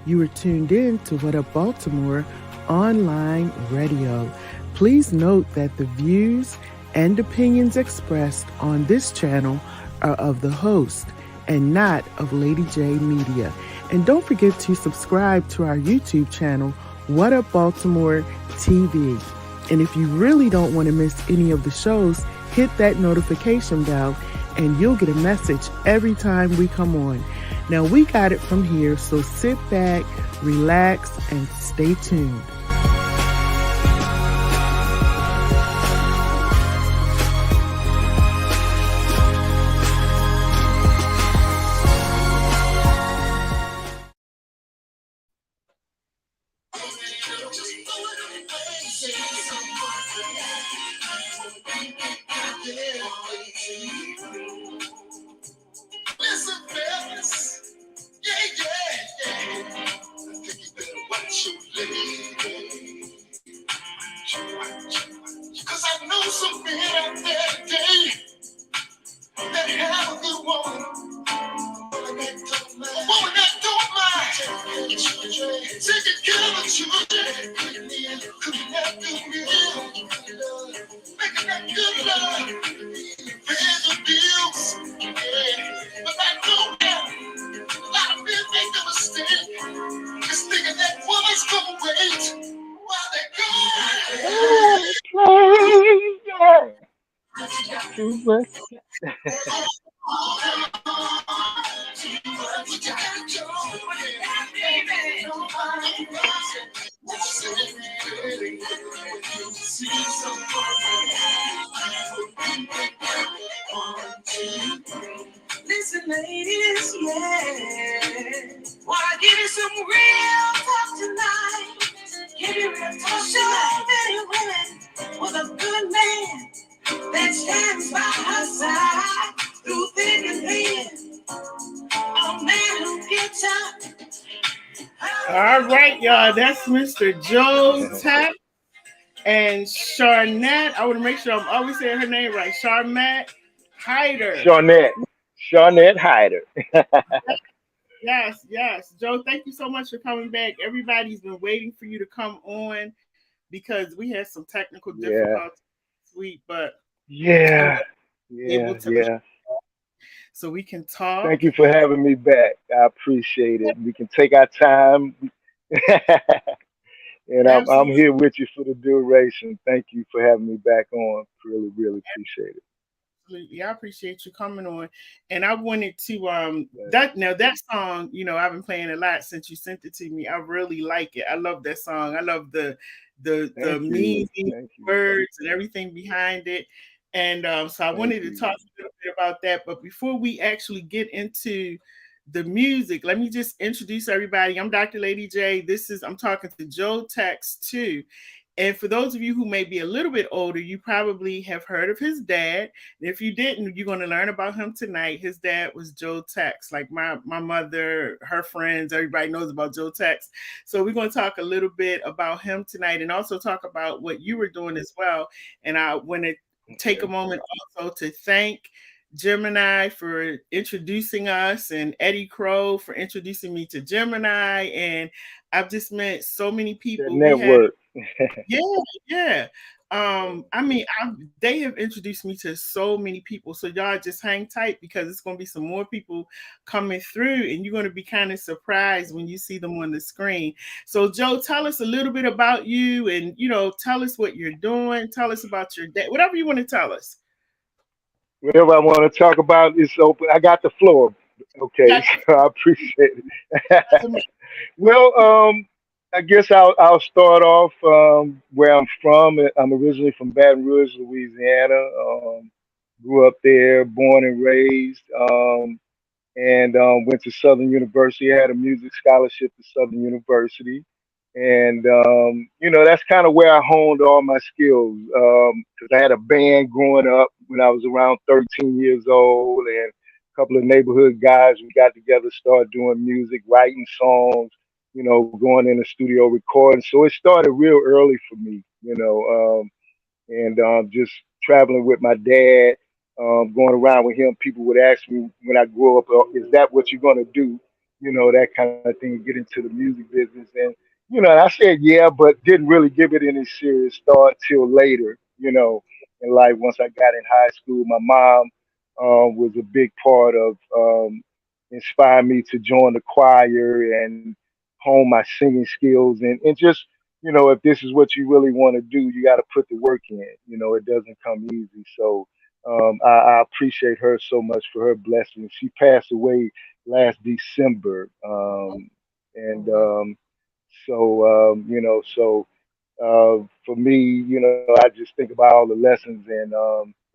You are tuned in to What Up Baltimore online radio. Please note that the views and opinions expressed on this channel are of the host and not of Lady J Media. And don't forget to subscribe to our YouTube channel, What Up Baltimore TV. And if you really don't want to miss any of the shows, hit that notification bell and you'll get a message every time we come on. Now, we got it from here, so sit back, relax, and stay tuned. Listen, ladies, yeah. Wanna give you some real talk tonight. Give you real talk. So many women with a good man that stands by her side through thick and thin. A man who gets up. All right, y'all. That's Mr. Joe Tex and Charnette. I want to make sure I'm always saying her name right. Charnette Hyder. Charnette Hyder. Yes. Joe, thank you so much for coming back. Everybody's been waiting for you to come on because we had some technical difficulties this week, but yeah. So we can talk. Thank you for having me back. I appreciate it. We can take our time. And I'm here with you for the duration. Thank you for having me back on. Really, really appreciate it. Absolutely. I appreciate you coming on. And I wanted to that song, I've been playing a lot since you sent it to me. I really like it. I love that song. I love the meaning, words, and everything behind it. And so I wanted to talk a little bit about that. But before we actually get into the music, let me just introduce everybody. I'm Dr. Lady J. I'm talking to Joe Tex II. And for those of you who may be a little bit older, you probably have heard of his dad. And if you didn't, you're going to learn about him tonight. His dad was Joe Tex. Like my mother, her friends, everybody knows about Joe Tex. So we're going to talk a little bit about him tonight and also talk about what you were doing as well. And I want to take a moment also to thank Gemini for introducing us and Eddie Crow for introducing me to Gemini. And I've just met so many people. Network. Yeah. They have introduced me to so many people. So y'all just hang tight because it's going to be some more people coming through and you're going to be kind of surprised when you see them on the screen. So Joe, tell us a little bit about you and, tell us what you're doing. Tell us about your day, whatever you want to tell us. Whatever I want to talk about is open. I got the floor. Okay, so I appreciate it. Well, I guess I'll start off where I'm from. I'm originally from Baton Rouge, Louisiana. Grew up there, born and raised, and went to Southern University. I had a music scholarship to Southern University. And, that's kind of where I honed all my skills because I had a band growing up when I was around 13 years old, and a couple of neighborhood guys, we got together, started doing music, writing songs, going in the studio recording. So it started real early for me, and just traveling with my dad, going around with him. People would ask me when I grew up, is that what you're going to do? that kind of thing, get into the music business. And, and I said, yeah, but didn't really give it any serious thought till later, in life. Once I got in high school, my mom was a big part of inspiring me to join the choir and hone my singing skills. And just, if this is what you really want to do, you got to put the work in. It doesn't come easy. So I appreciate her so much for her blessing. She passed away last December. Oh, And wow. for me, I just think about all the lessons and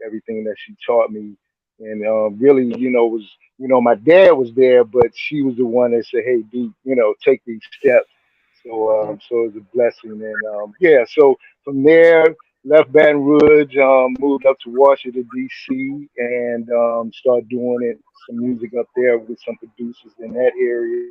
everything that she taught me. And really, was, my dad was there, but she was the one that said, "Hey, D, take these steps." So it was a blessing. And yeah, so from there, left Baton Rouge, moved up to Washington D.C. and started doing some music up there with some producers in that area,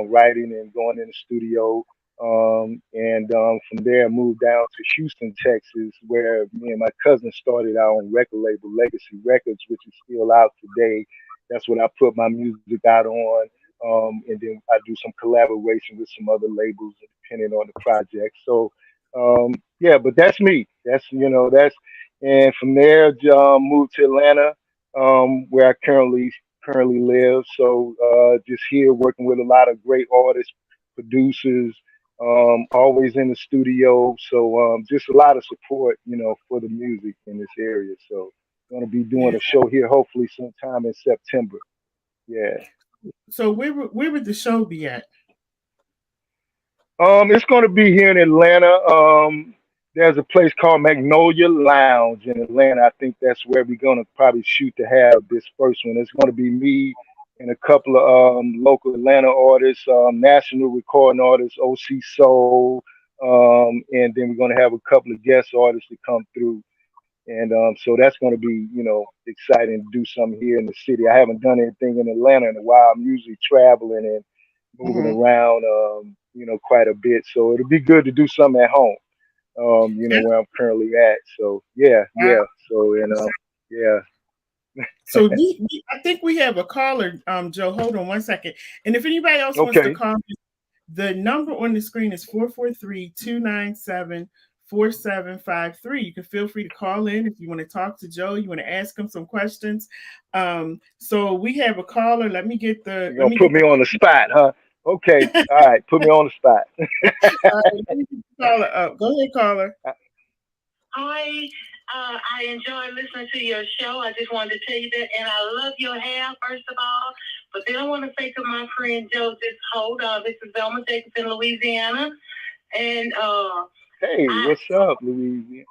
writing and going in the studio. And from there, I moved down to Houston, Texas, where me and my cousin started our own record label, Legacy Records, which is still out today. That's what I put my music out on. And then I do some collaboration with some other labels depending on the project. So, yeah, but that's me. And from there, moved to Atlanta, where I currently live. So, just here working with a lot of great artists, producers, always in the studio. So, just a lot of support, for the music in this area. So, going to be doing Yeah. a show here hopefully sometime in September. Yeah. So where would the show be at? It's going to be here in Atlanta. There's a place called Magnolia Lounge in Atlanta. I think that's where we're going to probably shoot to have this first one. It's going to be me and a couple of local Atlanta artists, national recording artists, OC Soul, and then we're going to have a couple of guest artists to come through. And so that's going to be, exciting to do something here in the city. I haven't done anything in Atlanta in a while. I'm usually traveling and moving Mm-hmm. around, quite a bit. So it'll be good to do something at home, where I'm currently at. So yeah, yeah. So and yeah. So I think we have a caller, Joe. Hold on one second. And if anybody else wants to Okay. call, the number on the screen is 443-297-4753. You can feel free to call in if you want to talk to Joe, you want to ask him some questions. So we have a caller. You're gonna put me on the spot, huh? Okay. All right. Put me on the spot. let me get the caller up. Go ahead, caller. Hi, I enjoy listening to your show. I just wanted to tell you that, and I love your hair, first of all. But then I want to say to my friend Joe, just hold on. This is Velma Jacobs in Louisiana, and Hey, I what's up, Louise?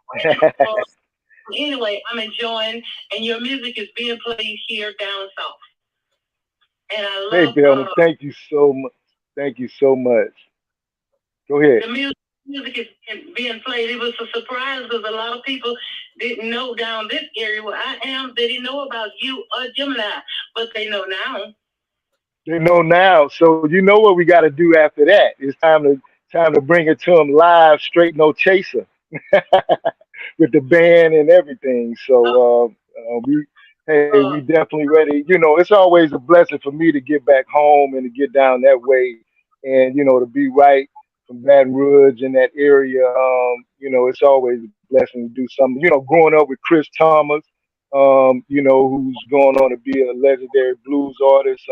anyway, I'm enjoying, and your music is being played here down south, and I Hey, love Belma, thank you so much. Thank you so much. Go ahead. the music is being played. It was a surprise because a lot of people didn't know down this area where I am. They didn't know about you or Gemini, but they know now. They know now. So you know what we got to do after that. It's time to bring it to them live, straight no chaser, with the band and everything. So we Uh, definitely ready. It's always a blessing for me to get back home and to get down that way, and to be right from Baton Rouge in that area. It's always a blessing to do something. Growing up with Chris Thomas, who's going on to be a legendary blues artist.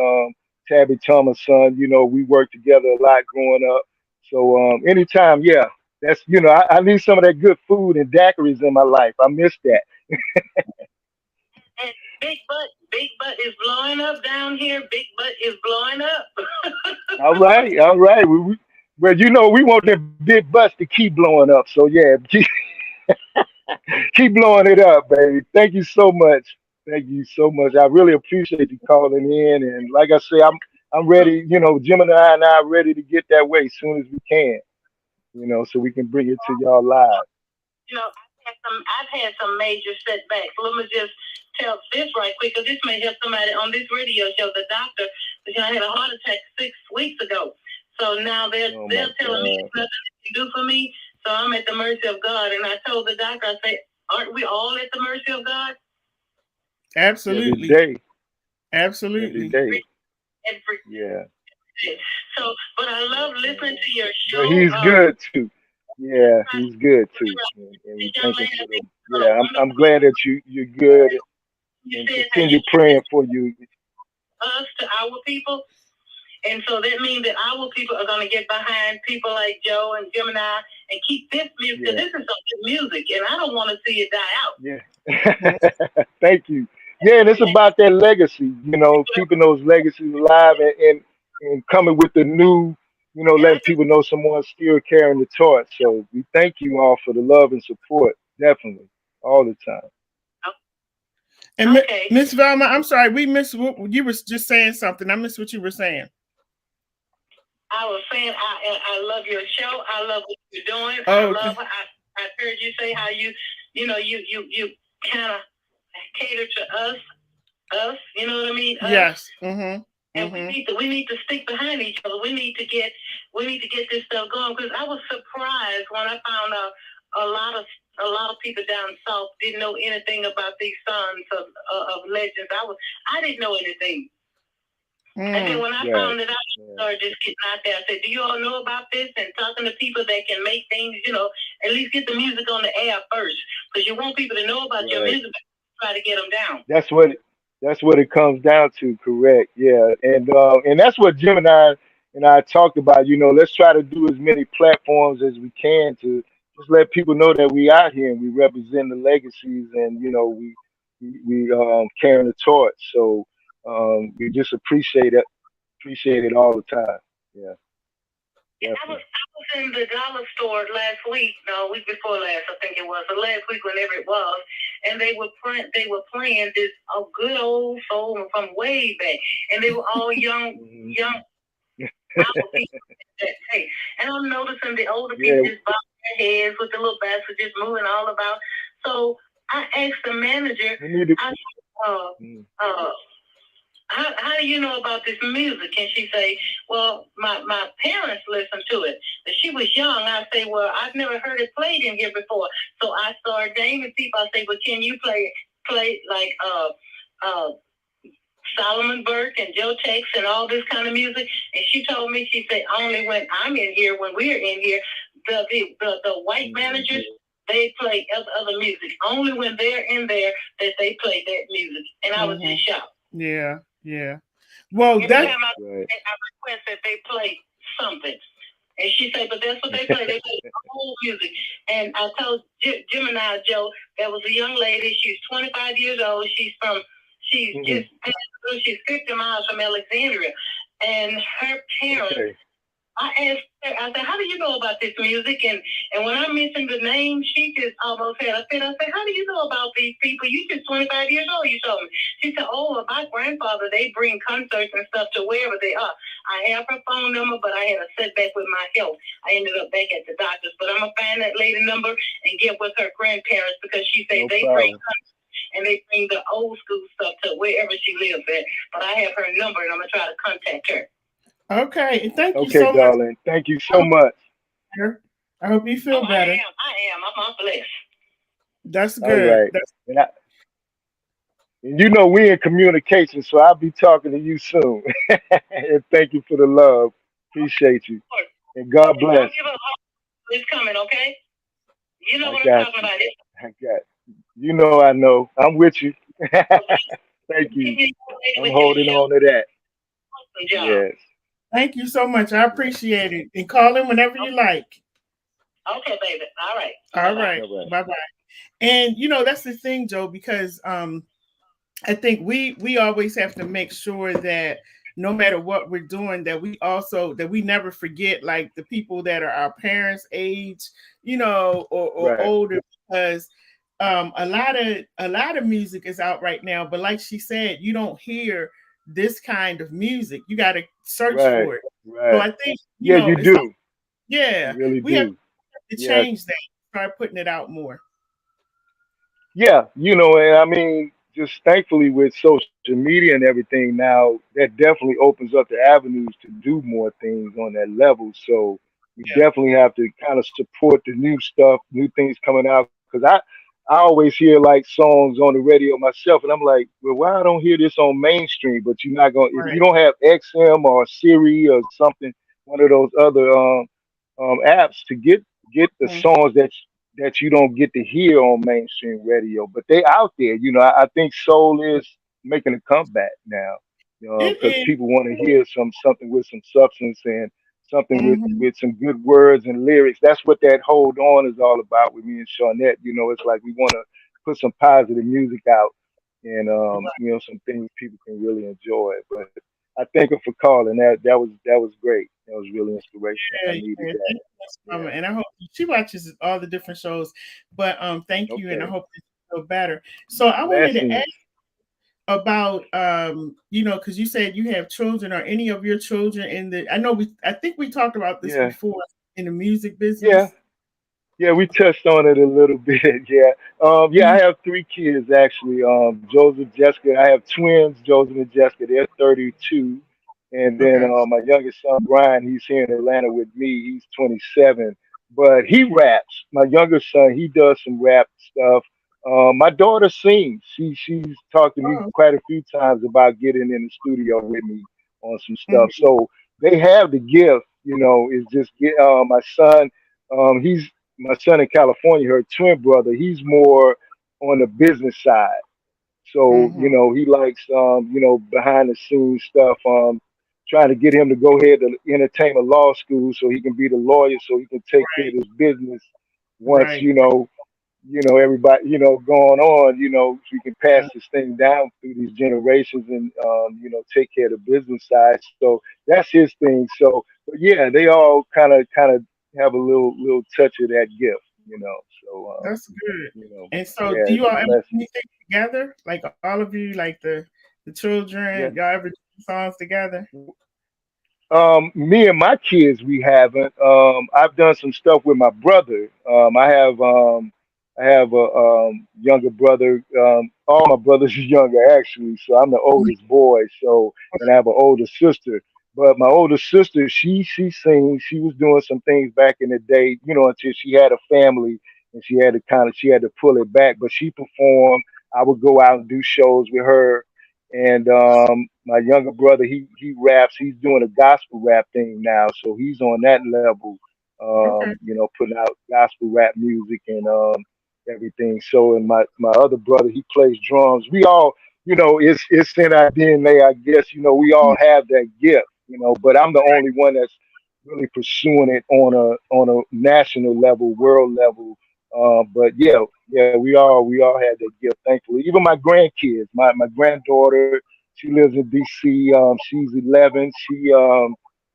Tabby Thomas' son. We worked together a lot growing up. So anytime, yeah, that's I need some of that good food and daiquiris in my life. I miss that. and Big Butt is blowing up down here. Big Butt is blowing up. All right, all right. Well, we want them big butts to keep blowing up. So yeah, keep blowing it up, baby. Thank you so much. Thank you so much. I really appreciate you calling in. And like I say, I'm ready. Gemini and I are ready to get that way as soon as we can. So we can bring it to y'all live. I've had some major setbacks. Let me just tell this right quick, because this may help somebody on this radio show. The doctor, because I had a heart attack 6 weeks ago. So now Oh they're my telling me God. there's nothing they can do for me. So I'm at the mercy of God. And I told the doctor, I said, aren't we all at the mercy of God? Every Absolutely. day, every Absolutely. day. Every Yeah. So, but I love listening to your But show. he's good too. Yeah, he's good too. And we This young thank him lady, for I think, the. done a Yeah, I'm wonderful. glad that you're good You and said how you continue praying for you. us to our people. And so that means that our people are going to get behind people like Joe and Gemini and keep this music, because Yeah, this is some good music, and I don't want to see it die out. yeah. Thank you. Yeah, and it's about that legacy. Keeping those legacies alive and coming with the new. And I Letting just, people know someone's still carrying the torch. So we thank you all for the love and support. Definitely, all the time. And okay. Miss Velma, I'm sorry, we missed what you were just saying something. I missed what you were saying. I was saying I love your show. I love what you're doing. Oh, okay. I heard you say how you kind of cater to us. You know what I mean? Us. Yes. Mm-hmm. And we need to stick behind each other. We need to get this stuff going, because I was surprised when I found out a lot of people down south didn't know anything about these sons of legends. I didn't know anything. And then when I found it out, I started just getting out there. I said, "Do you all know about this?" And talking to people that can make things, at least get the music on the air first, because you want people to know about your music. Try to get them down. That's what it comes down to. Correct. Yeah, and that's what Gemini and I talked about. Let's try to do as many platforms as we can to just let people know that we out here and we represent the legacies, and we carrying the torch. So we just appreciate it all the time. Yeah. I was in the dollar store last week, no, week before last, I think it was, or last week, whenever it was, and they were playing this good old soul from way back, and they were all young our people that day. And I'm noticing the older people just bob their heads with the little baskets just moving all about. So I asked the manager, I said, how do you know about this music? And she say, well, my parents listened to it. But she was young. I say, well, I've never heard it played in here before. So I started naming people. I say, well, can you play like Solomon Burke and Joe Tex and all this kind of music? And she told me, she said, only when I'm in here, when we're in here, the white managers, they play other music. Only when they're in there that they play that music. And I was just shocked. Yeah. Well, every time I request that they play something. And she said, but that's what they play. They play whole music. And I told Gemini Joe, there was a young lady. She's 25 years old. She's just she's 50 miles from Alexandria. And her parents, I asked her, I said, how do you know about this music? And when I mentioned the name, she just almost had a fit. I said, how do you know about these people? You just 25 years old, you told me. She said, oh, my grandfather, they bring concerts and stuff to wherever they are. I have her phone number, but I had a setback with my health. I ended up back at the doctor's. But I'm going to find that lady number and get with her grandparents, because she said they bring concerts and they bring the old school stuff to wherever she lives at. But I have her number, and I'm going to try to contact her. Okay, thank you so much. Darling. Thank you so much. I hope you feel better. I am. I'm blessed. That's good. Right. And we in communication, so I'll be talking to you soon. And thank you for the love. Appreciate you. And God bless. Don't give up. It's coming, okay? You know what I'm talking about. I got you. I know. I'm with you. Thank you. I'm holding on to that. Yes. Thank you so much. I appreciate it. And call in whenever you like. Okay, baby. All right. All right. Bye-bye. And that's the thing, Joe, because I think we always have to make sure that no matter what we're doing, that we never forget, like, the people that are our parents' age, or older, because a lot of music is out right now, but like she said, you don't hear this kind of music. You got to search for it. Right. So I think you do. Yeah, you really we do. have to change that. Start putting it out more. Yeah, and I mean, just thankfully with social media and everything now, that definitely opens up the avenues to do more things on that level. So we definitely have to kind of support the new stuff, new things coming out. Because I always hear like songs on the radio myself, and I'm like, well, why I don't hear this on mainstream? But you're not gonna if you Right. don't have XM or Siri or something, one of those other apps to get the Mhm. songs that you don't get to hear on mainstream radio. But they out there, I think soul is making a comeback now, It because is. people want to hear something with some substance and something Mhm. with some good words and lyrics. That's what that hold on is all about with me and Shawnette. It's like we want to put some positive music out and some things people can really enjoy. But I thank her for calling. That was great. That was really inspirational. Yeah, I yeah. needed Thank that. you for Yeah. coming, and I hope she watches all the different shows. But thank you, and I Okay. hope that you feel better. So I wanted to ask Blessings. about because you said you have children. Are any of your children in the? I think we talked about this Yeah. before in the music Yeah. business. Yeah, we touched on it a little bit. Yeah. Yeah, Mhm. I have three kids actually. Joseph, Jessica. I have twins, Joseph and Jessica. They're 32. And then Okay. my youngest son, Brian, he's here in Atlanta with me. He's 27. But he raps. My younger son, he does some rap stuff. My daughter sings. She's talked to me Oh. quite a few times about getting in the studio with me on some stuff. Mhm. So they have the gift, is just get my son. He's my son in California, her twin brother, he's more on the business side. So, Mhm. he likes, behind the scenes stuff, trying to get him to go ahead to entertainment law school so he can be the lawyer so he can take care of Right. his business once, Right. everybody, going on, so we can pass Yeah, this thing down through these generations and, take care of the business side. So that's his thing. So, but yeah, they all kind of have a little touch of that gift. So, that's good. And so, yeah, do it's you a all ever do blessing. anything together? Like all of you, like the children, Yeah. y'all ever do songs together? Me and my kids, we haven't. I've done some stuff with my brother. I have a younger brother. All my brothers are younger actually, so I'm the oldest boy. So, and I have an older sister. But my older sister, she sings. She was doing some things back in the day, until she had a family and she had to pull it back. But she performed. I would go out and do shows with her. And my younger brother, he raps. He's doing a gospel rap thing now, so he's on that level. Okay. Putting out gospel rap music and everything. So, and my other brother, he plays drums. We all, it's in our DNA, I guess. We all have that gift. But I'm the only one that's really pursuing it on a national level, world level. But yeah, yeah, we all had that gift, thankfully. Even my grandkids, my granddaughter, she lives in DC. She's 11.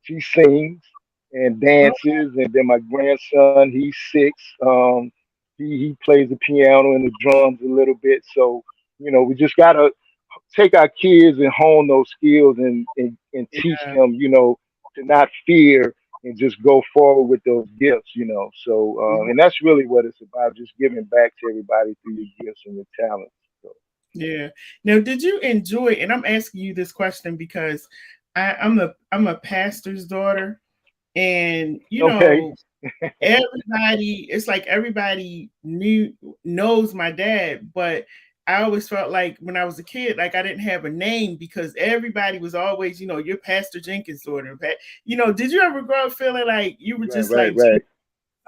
She sings and Oh, dances, and then my grandson, he's 6. He plays the piano and the drums a little bit. So we just gotta take our kids and hone those skills and teach yeah. them, to not fear and just go forward with those gifts. So, Mhm. and that's really what it's about, just giving back to everybody through your gifts and your talents. So, Yeah. Now, did you enjoy? And I'm asking you this question because I'm a pastor's daughter, and okay, everybody. It's like everybody knows my dad, but I always felt like when I was a kid, like I didn't have a name because everybody was always, you're Pastor Jenkins' daughter. Did you ever grow up feeling like you were right, just right, like Jenkins'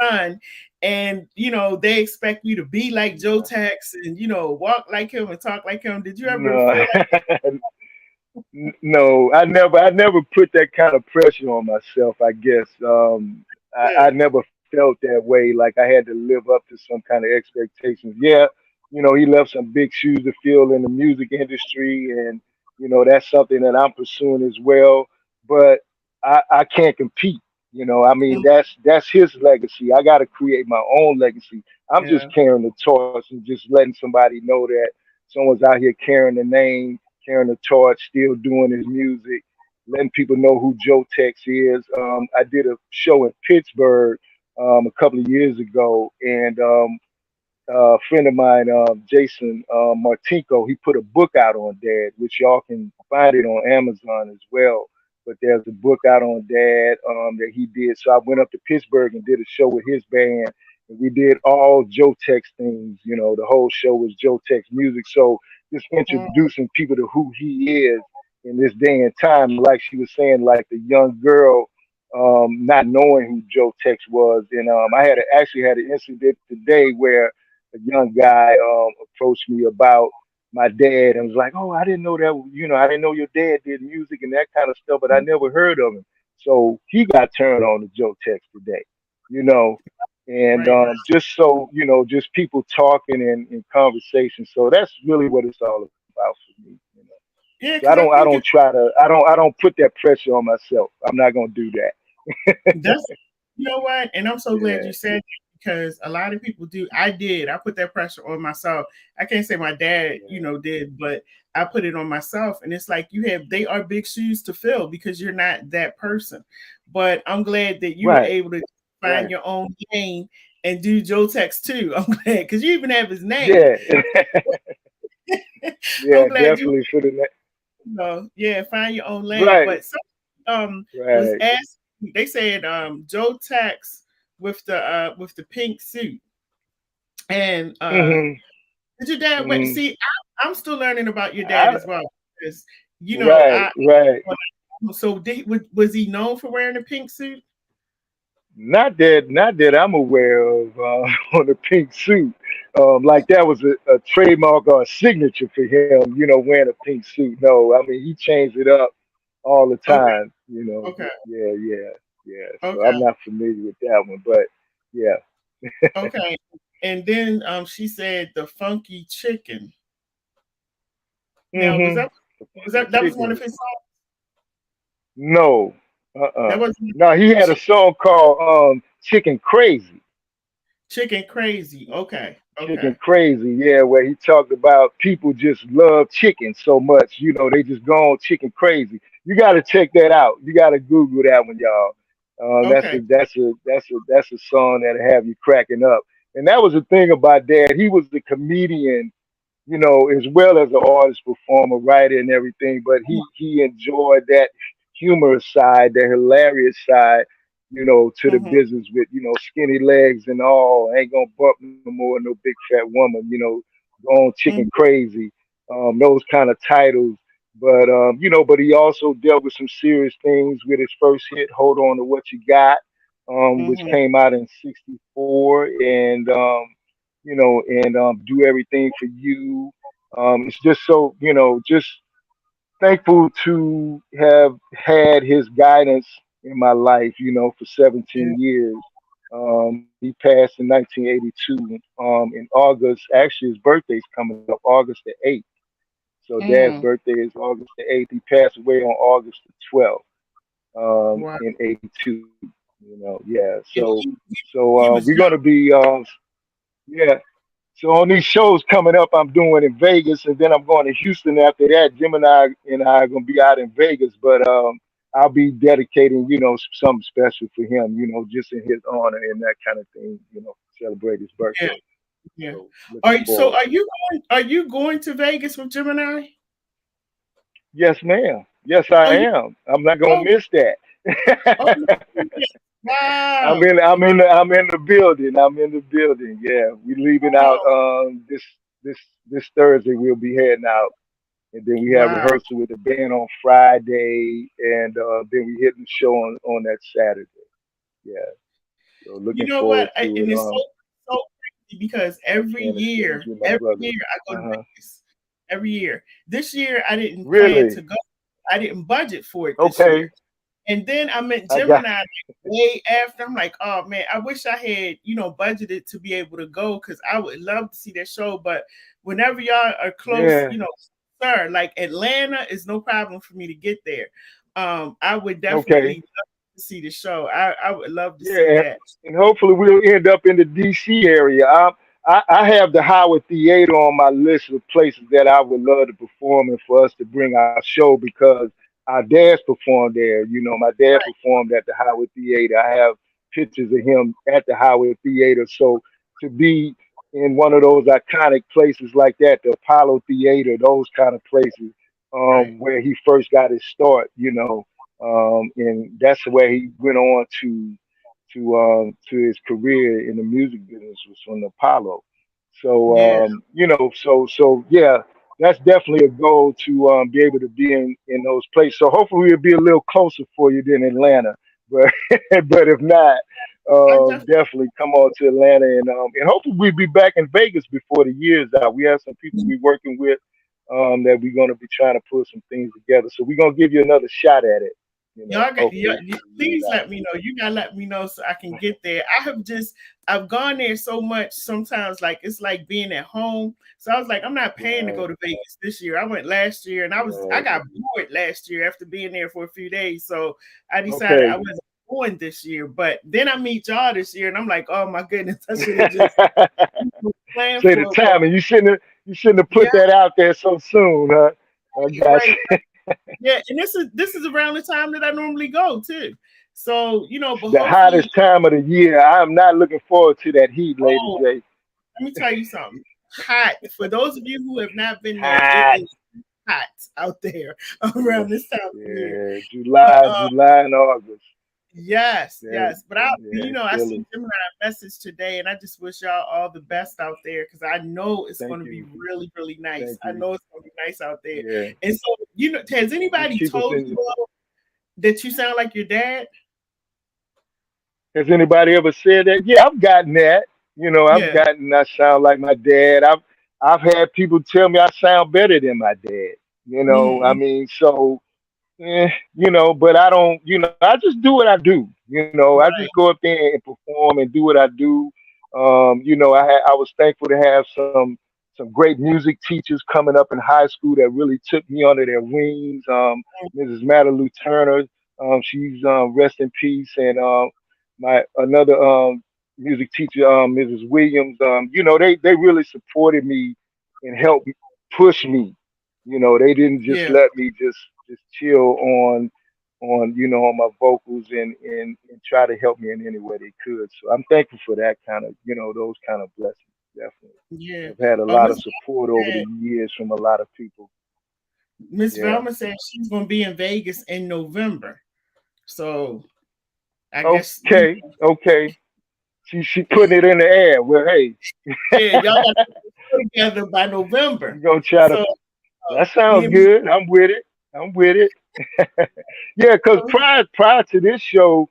right. son, and they expect you to be like Joe No, Tex and walk like him and talk like him? Did you ever no. feel like No, I never put that kind of pressure on myself. I guess I that? never felt that way. Like I had to live up to some kind of expectations. Yeah, he left some big shoes to fill in the music industry, and that's something that I'm pursuing as well. But I can't compete. I mean Mm, that's his legacy. I got to create my own legacy. I'm just yeah. carrying the torch and just letting somebody know that someone's out here carrying the name, carrying the torch, still doing his music, letting people know who Joe Tex is. I did a show in Pittsburgh a couple of years ago, and a friend of mine, Jason Martinko, he put a book out on Dad, which y'all can find it on Amazon as well. But there's a book out on Dad that he did. So I went up to Pittsburgh and did a show with his band, and and we did all Joe Tex things. You know, the whole show was Joe Tex music. So just Mm, introducing people to who he is in this day and time. Like she was saying, like the young girl not knowing who Joe Tex was. And I actually had an incident today where a young guy approached me about my dad and was like, "Oh, I didn't know that. You know, I didn't know your dad did music and that kind of stuff, but I never heard of him." So he got turned on to Joe Tex today. You know, and right, right. just so you know, just people talking and conversation. So that's really what it's all about for me. You know, Yeah, so because I I think don't try to, I don't put that pressure on myself. I'm not gonna do that. that's, you know what? And I'm so glad Yeah, you said that because a lot of people do. I did. I put that pressure on myself. I can't say my dad, yeah. did, but I put it on myself. And it's like they are big shoes to fill because you're not that person. But I'm glad that you were Right, able to find right. your own lane and do Joe Tex too. I'm glad because you even have his name. Yeah, I'm yeah, glad you, definitely for the yeah, find your own lane. right, But some was right. asked. They said Joe Tex with the pink suit. And Hmm. did your dad wait? Hmm. See, I'm still learning about your dad I, as well because right, right. so was he known for wearing a pink suit? Not that I'm aware of on the pink suit. Like that was a trademark or a signature for him, you know, wearing a pink suit. No, I mean he changed it up all the Okay, time, you know. okay, Yeah, yeah, yeah. So I'm okay, not familiar with that one, but yeah. okay. And then she said the funky chicken. Now Mm-hmm. The that was one of chicken. his songs? No. That Uh-uh. wasn't No, he had a Chick- song called Chicken Crazy. Chicken Crazy. Okay, Chicken okay, Crazy, yeah, where he talked about people just love chicken so much, you know, they just go on chicken crazy. You got to check that out. You got to Google that one, y'all. okay. That's a song that'll have you cracking up. And that was the thing about Dad. He was the comedian, you know, as well as an artist, performer, writer, and everything. But he enjoyed that humorous side, the hilarious side, you know, to the Mm-hmm, business with skinny legs and all. Ain't gonna bump no more, no big fat woman, you know, going chicken mm-hmm, crazy, those kind of titles. But but he also dealt with some serious things with his first hit, "Hold On to What You Got," which mm-hmm, came out in '64, and do everything for you. It's just so, just thankful to have had his guidance in my life, for yeah, 17 years. He passed in 1982 in August. Actually, his birthday's coming up August the 8th. So Dad's mm. birthday is August the 8th. He passed away on August the 12th Wow. in '82. Yeah. And So he was we're young. gonna be yeah. So on these shows coming up, I'm doing in Vegas, and then I'm going to Houston after that. Gemini and I are gonna be out in Vegas, but I'll be dedicating, something special for him, just in his honor and that kind of thing, celebrate his Yeah, birthday. yeah. So looking So forward to it. are you going to Vegas with Gemini? Yes, ma'am. Yes, Oh, I you am. I'm not gonna oh, miss oh, that. yeah. Wow. I'm in the building. I'm in the building. Yeah, we leaving out Wow. this Thursday. We'll be heading out, and then we have Wow. rehearsal with the band on Friday, and then we hit the show on that Saturday. Yeah, so You looking know what? forward to And it. it's so crazy because Sharing the stage with my every brother. year I go to Uh huh. Vegas. Every year. This year I didn't plan to Really? go. I didn't budget for it this year. Okay. And then I met I got. Gemini like way after. I'm like, oh man, I wish I had, budgeted to be able to go because I would love to see that show. But whenever y'all are close, Yeah. sir, like Atlanta is no problem for me to get there. I would definitely Okay. love to see the show. I would love to see Yeah, that. and hopefully we'll end up in the D.C. area. I have the Howard Theater on my list of places that I would love to perform and for us to bring our show because our dad's performed there. My dad Right, performed at the Howard Theater. I have pictures of him at the Howard Theater. So to be in one of those iconic places like that, the Apollo Theater, those kind of places, right. where he first got his start, and that's where he went on to his career in the music business was from Apollo. So Yeah, yeah, that's definitely a goal to be able to be in those places. So hopefully we'll be a little closer for you than Atlanta, but but if not, I definitely. definitely come on to Atlanta and hopefully we'll be back in Vegas before the year's out. We have some people we're working with that we're gonna be trying to put some things together. So we're gonna give you another shot at it. Y'all got, Hopefully before the year's please out. let me know. You gotta let me know so I can get there. I've gone there so much sometimes, like it's like being at home. So I was like, I'm not paying to Right. go to Vegas this year. I went last year and I Right. got bored last year after being there for a few days. So I decided I Okay. wasn't going this year. But then I meet y'all this year and I'm like, oh my goodness, I should have just planned Say the for it. But time, and you shouldn't have yeah, put that out there so soon, huh? I got right. you. Yeah, and this is around the time that I normally go too. So, but The hopefully, hottest time of the year. I am not looking forward to that heat, Lady oh, J. let me tell you something. Hot. For those of you who have not been there, it Hot. is hot out there Yes. around this time of year. Yeah. But July and August. yes, Yeah. yes. But Yeah. I Feel seen it. Gemini message today, and I just wish y'all all the best out there because I know it's going Thank to be you. really, really nice. Thank I you. know it's going to be nice out there. Yeah. And so, has Just anybody keep us told in. you all that you sound like your dad? Has anybody ever said that? Yeah, I've gotten that. I've Yeah. gotten I sound like my dad. I've had people tell me I sound better than my dad. I Mm, mean, so but I don't, I just do what I do. I just right. go up there and perform and do what I do. I was thankful to have some great music teachers coming up in high school that really took me under their wings. Mrs. Madeline Turner, she's rest in peace, and my another music teacher, Mrs. Williams. They really supported me and helped push me. They didn't just Yeah. let me just chill on my vocals and try to help me in any way they could. So I'm thankful for that kind of those kind of blessings. Definitely, Yeah. I've had a lot of Miss support over the said, years from a lot of people. Miss Yeah. Velma said she's going to be in Vegas in November. So I guess Okay. Okay. She putting it in the air. Well, hey, yeah, y'all got to put it together by November. we gonna try to. So That me sounds and good. I'm with it. I'm with it. Yeah, because prior to this show,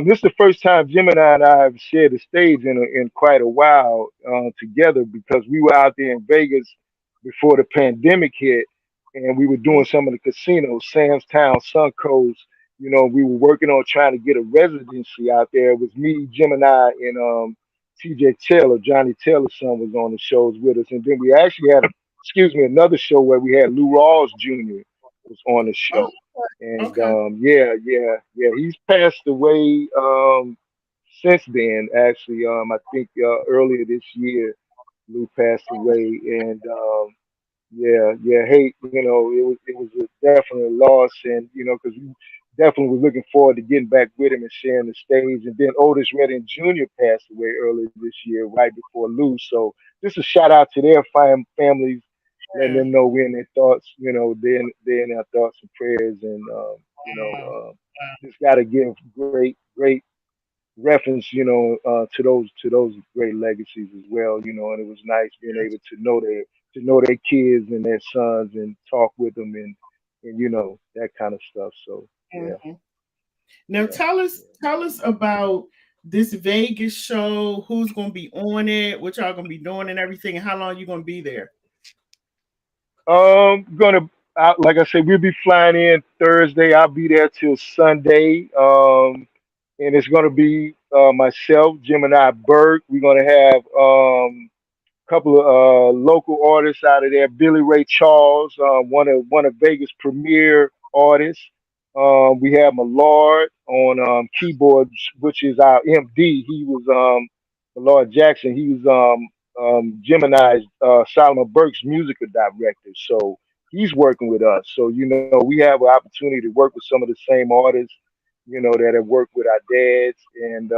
this is the first time Gemini and I have shared the stage in quite a while together because we were out there in Vegas before the pandemic hit, and we were doing some of the casinos, Sam's Town, Suncoast. We were working on trying to get a residency out there. It was me, Gemini, and T.J. Taylor, Johnny Taylor's son, was on the shows with us, and then we actually had another show where we had Lou Rawls Jr. was on the oh, show. And okay. yeah, he's passed away since then. Actually, I think earlier this year, Lou passed away, and yeah. Hey, it was a definite loss, and because we definitely was looking forward to getting back with him and sharing the stage. And then Otis Redding Jr. passed away earlier this year, right before Lou. So just a shout out to their families, letting Yeah. them know we're in their thoughts. They're in our thoughts and prayers, and Wow. just got to give great reference, to those great legacies as well, and it was nice being able to know their kids and their sons and talk with them and that kind of stuff. So Yeah. yeah, Now yeah. tell us about this Vegas show, who's gonna be on it, what y'all gonna be doing and everything, and how long you gonna be there. Gonna like I said, we'll be flying in Thursday. I'll be there till Sunday. And it's gonna be myself, Gemini Burke. We're gonna have couple of local artists out of there. Billy Ray Charles, one of Vegas' premier artists. We have Millard on keyboards, which is our MD. He was Millard Jackson. He was Gemini's Solomon Burke's musical director. So he's working with us. So we have an opportunity to work with some of the same artists, that have worked with our dads and.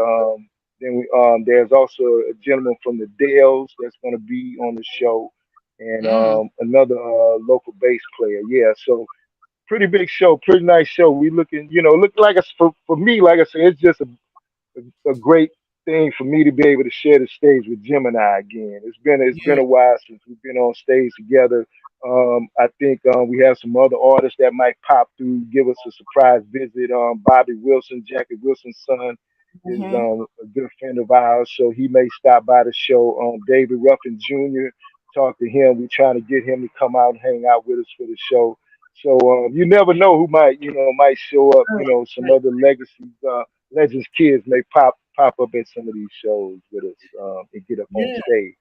There's also a gentleman from the Dells that's going to be on the show, and Mm, another local bass player. Yeah, so pretty big show, pretty nice show. We looking, look like for me, like I said, it's just a a great thing for me to be able to share the stage with Gemini again. It's been Yeah. a while since we've been on stage together. I think we have some other artists that might pop through, give us a surprise visit. Bobby Wilson, Jackie Wilson's son, is Mm-hmm. a good friend of ours, so he may stop by the show. David Ruffin Jr. Talk to him. We're trying to get him to come out and hang out with us for the show. So you never know who might show up. Some Right. other legacies, legends kids may pop up at some of these shows with us and get up on Yeah. stage.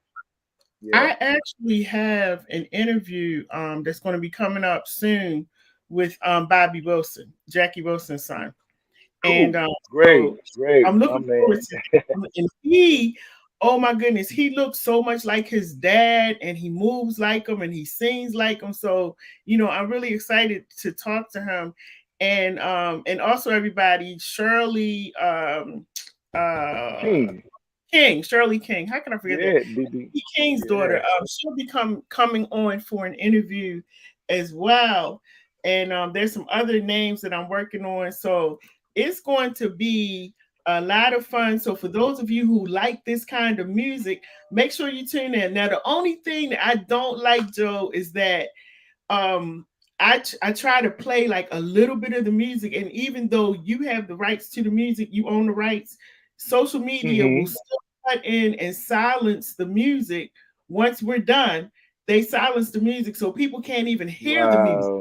Yeah. I actually have an interview that's going to be coming up soon with Bobby Wilson, Jackie Wilson's son. And Cool. Great. so Great. I'm My looking forward man. to that. And he, oh my goodness, he looks so much like his dad, and he moves like him, and he sings like him. So I'm really excited to talk to him, and also everybody, Shirley, uh, King. King, Shirley King. How can I forget that? Yeah. King's daughter. Yeah. She'll be coming on for an interview as well. And there's some other names that I'm working on. So it's going to be a lot of fun. So for those of you who like this kind of music, make sure you tune in. Now, the only thing that I don't like, Joe, is that um I try to play like a little bit of the music, and even though you have the rights to the music, you own the rights, social media will Hmm. still cut in and silence the music. Once we're done, they silence the music so people can't even hear the music.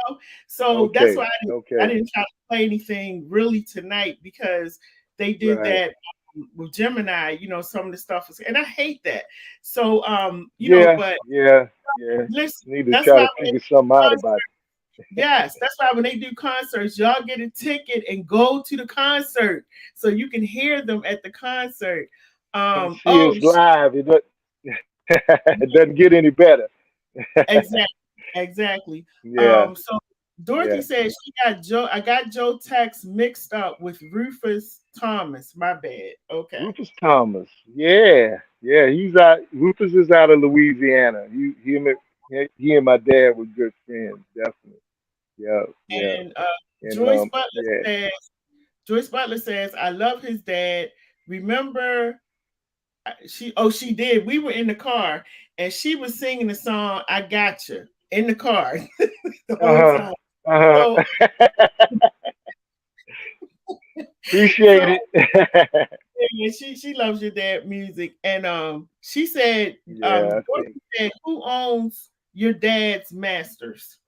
Wow. So that's why Okay. I Okay. didn't try to play anything really tonight, because they did Right. that with Gemini, some of the stuff was, and I hate that. So Yeah. but Yeah. Yeah. listen, Need to that's try why to figure something out about it. yes, that's why when they do concerts, y'all get a ticket and go to the concert so you can hear them at the concert. Come see us live. It doesn't get any better. Exactly, exactly. Yeah. So Dorothy Yeah. said she got Joe. I got Joe Tex mixed up with Rufus Thomas. My bad. Okay. Rufus Thomas. Yeah. Yeah. He's out. Rufus is out of Louisiana. He and my dad were good friends. Definitely. Yeah. Yeah. And And Joyce Butler yeah. says, Joyce Butler says, I love his dad. Remember, she did. We were in the car, and she was singing the song "I Gotcha" in the car the whole Uh time. huh. So, Appreciate so it. yeah, she loves your dad music, and she said, Yeah. I think Dorothy said, who owns your dad's masters?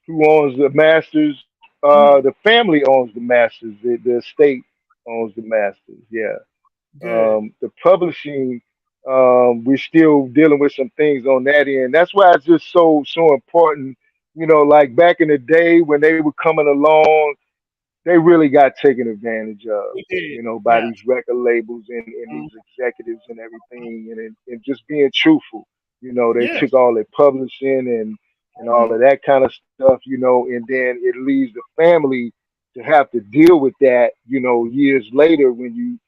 who owns the Masters? The Mhm. family owns the Masters. The estate owns the Masters. Yeah. Good. The publishing, we're still dealing with some things on that end. That's why it's just so important. Like back in the day when they were coming along, they really got taken advantage of, We did. by Yeah. these record labels and these executives and everything, and just being truthful. They Yeah. took all their publishing and all Mhm. of that kind of stuff, and then it leaves the family to have to deal with that, years later when you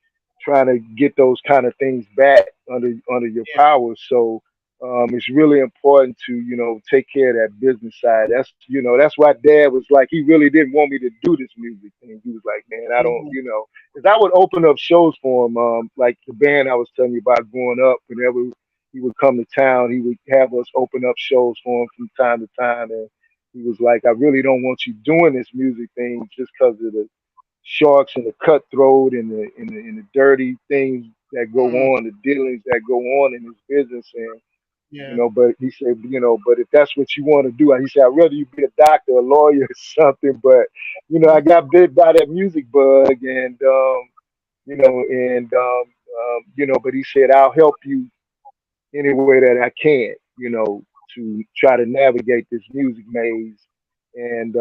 trying to get those kind of things back under your Yeah. power. So it's really important to take care of that business side. That's why Dad was like he really didn't want me to do this music thing. He was like, man, I don't, Mhm. because I would open up shows for him, like the band I was telling you about growing up. Whenever he would come to town, he would have us open up shows for him from time to time, and he was like, I really don't want you doing this music thing just because of the sharks and the cutthroat and the dirty things that go Mhm. on, the dealings that go on in this business. And Yeah. but he said, but if that's what you want to do, he said, I'd rather you be a doctor, a lawyer, or something. But I got bit by that music bug, and but he said, I'll help you any way that I can, to try to navigate this music maze. And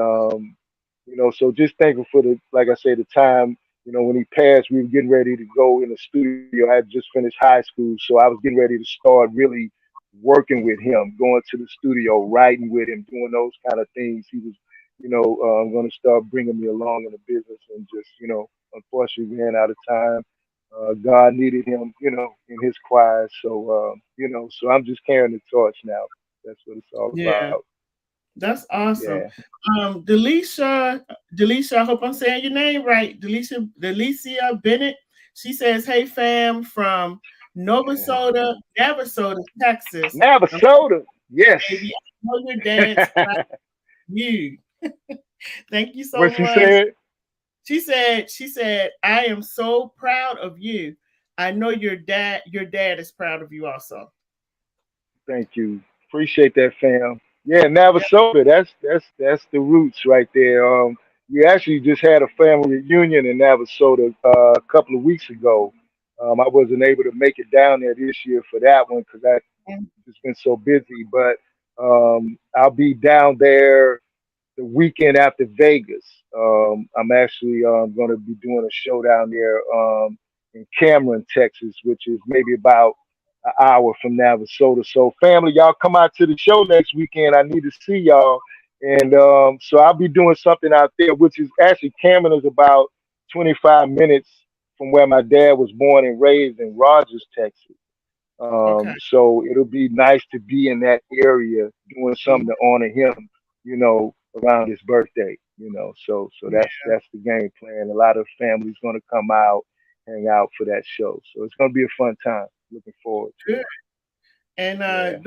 so just thankful for like I said, the time, when he passed, we were getting ready to go in the studio. I had just finished high school, so I was getting ready to start really working with him, going to the studio, writing with him, doing those kind of things. He was, going to start bringing me along in the business, and just, unfortunately ran out of time. God needed him, in his choir. So, so I'm just carrying the torch now. That's what it's all Yeah. about. That's Yeah. awesome. Delisha Delisha, I hope I'm saying your name right. Delicia Bennett. She says, "Hey fam from Yeah. Navasota, Texas. I'm Navasota. Yes. baby. I know your dad's proud of you. Thank you so What she much." said? She said, I am so proud of you. I know your dad is proud of you also. Thank you. Appreciate that, fam. Yeah, Yeah. Navasota. That's the roots right there. We actually just had a family reunion in Navasota a couple of weeks ago. I wasn't able to make it down there this year for that one because I just been so busy. But I'll be down there the weekend after Vegas. I'm actually going to be doing a show down there in Cameron, Texas, which is maybe about an hour from Navasota. So, family, y'all come out to the show next weekend. I need to see y'all. And so I'll be doing something out there, which is actually Cameron is about 25 minutes from where my dad was born and raised in Rogers, Texas. Okay. So it'll be nice to be in that area doing something Mm, to honor him, around his birthday. So yeah, that's the game plan. A lot of families gonna come out, hang out for that show. So it's gonna be a fun time. Looking forward to good. it. And Yeah.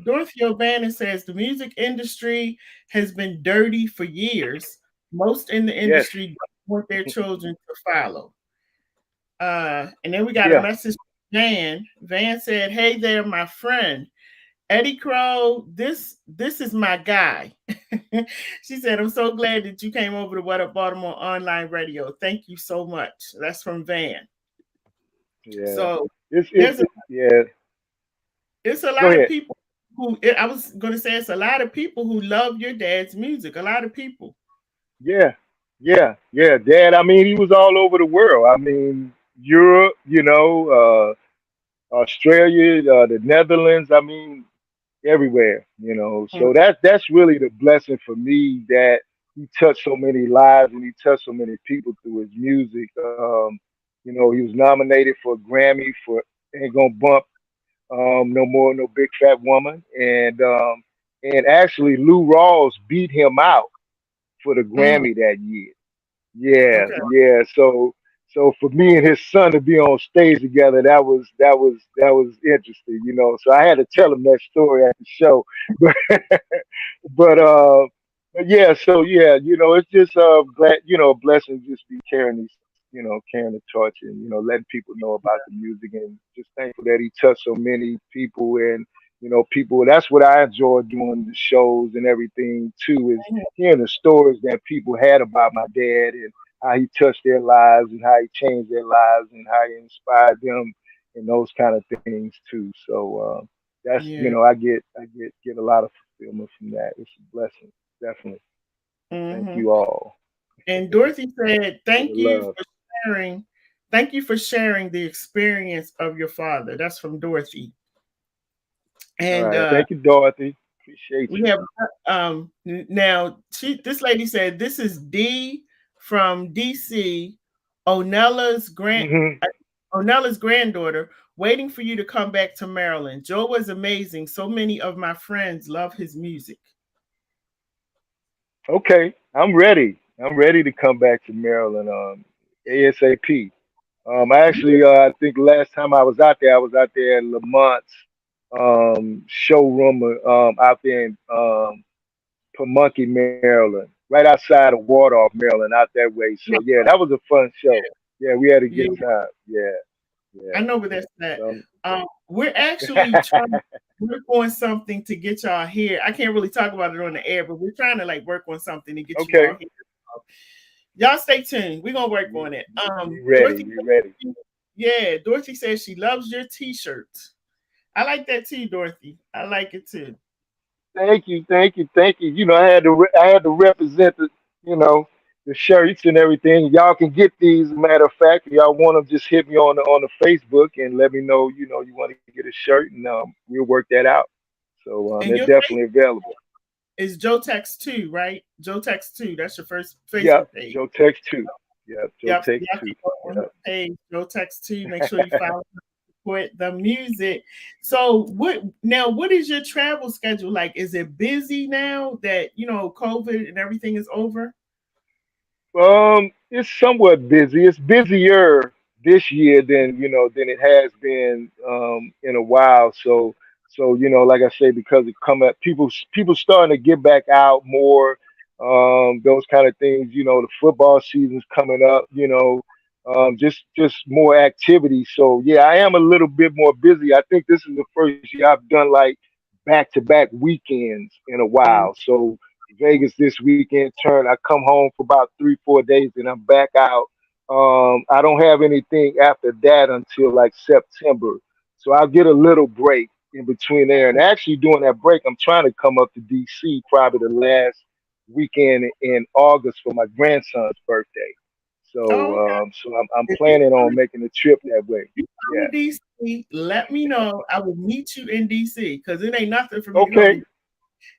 Dorothy O'Bannon says the music industry has been dirty for years. Most in the Yes. industry don't want their children to follow. And then we got a Yeah. message from Van. Van said, "Hey there, my friend Eddie Crow. This is my guy." She said, "I'm so glad that you came over to What Up Baltimore online radio. Thank you so much." That's from Van. Yeah. So It's there's a yeah. it's a Go lot of ahead. people who I was going to say it's a lot of people who love your dad's music. A lot of people. Yeah. Yeah. Dad. I mean, he was all over the world. I mean, Europe. Australia, the Netherlands. I mean, everywhere. Mm, So that's really the blessing for me that he touched so many lives and he touched so many people through his music. He was nominated for a Grammy for "Ain't Gonna Bump No More No Big Fat Woman," and actually Lou Rawls beat him out for the mm, Grammy that year. Yeah, okay. yeah. So for me and his son to be on stage together, that was interesting. So I had to tell him that story at the show. But but uh but yeah, so yeah, it's just glad, a blessing to just be carrying carrying the torch and letting people know about the music, and just thankful that he touched so many people. And people, that's what I enjoy doing the shows and everything too, is Mhm. hearing the stories that people had about my dad, and how he touched their lives and how he changed their lives and how he inspired them and those kind of things too. So that's Yeah. I get a lot of fulfillment from that. It's a blessing, definitely. Thank Hmm. you all And Dorothy said, for the "Thank you love. for sharing. Thank you for sharing the experience of your father." That's from Dorothy. All And right, thank you, Dorothy. Appreciate we you. have now this lady said this is D from DC, Onella's grand Hmm. Onella's granddaughter, waiting for you to come back to Maryland. Joe was amazing. So many of my friends love his music. Okay, I'm ready. I'm ready to come back to Maryland ASAP. I think last time I was out there in Lamont's showroom out there in Pamunkey, Maryland, right outside of Wardorf, Maryland, out that way. So Yeah, yeah, that was a fun show. Yeah, we had a yeah, good time. Yeah, I yeah. know where that's at. So, We're actually trying to work on something to get y'all here. I can't really talk about it on the air, but we're trying to like work on something to get you all okay, here. Y'all stay tuned. We're gonna work we, on it. we ready. Dorothy, We ready. yeah, Dorothy says she loves your t-shirt. I like that too, Dorothy. I like it too. Thank you. I had to represent you know, the shirts and everything. Y'all can get these. Matter of fact, if y'all want them, just hit me on the Facebook and let me know. You want to get a shirt, and we'll work that out. So they're And your definitely available. is Joe Tex 2, right? Joe Tex 2. That's your first Yep, Facebook page. Joe Tex two. Yep, Joe Yep. So Tex y'all can two. go on his Yep. page, Joe Tex 2. Make sure you follow support the music. So what is your travel schedule like? Is it busy now that COVID and everything is over? It's somewhat busy. It's busier this year than than it has been in a while. So like I say, because it come up, people starting to get back out more. Those kind of things. The football season's coming up. Just more activity. So yeah, I am a little bit more busy. I think this is the first year I've done like back to back weekends in a Mm. while. So Vegas this weekend turn. I come home for about 3, 4 days and I'm back out. I don't have anything after that until like September. So I'll get a little break in between there. And actually during that break, I'm trying to come up to DC probably the last weekend in August for my grandson's birthday. Oh, okay. So I'm If you planning come on making a trip that way. you come to Yeah. DC, let me know. I will meet you in DC because it ain't nothing for me to come to. Okay.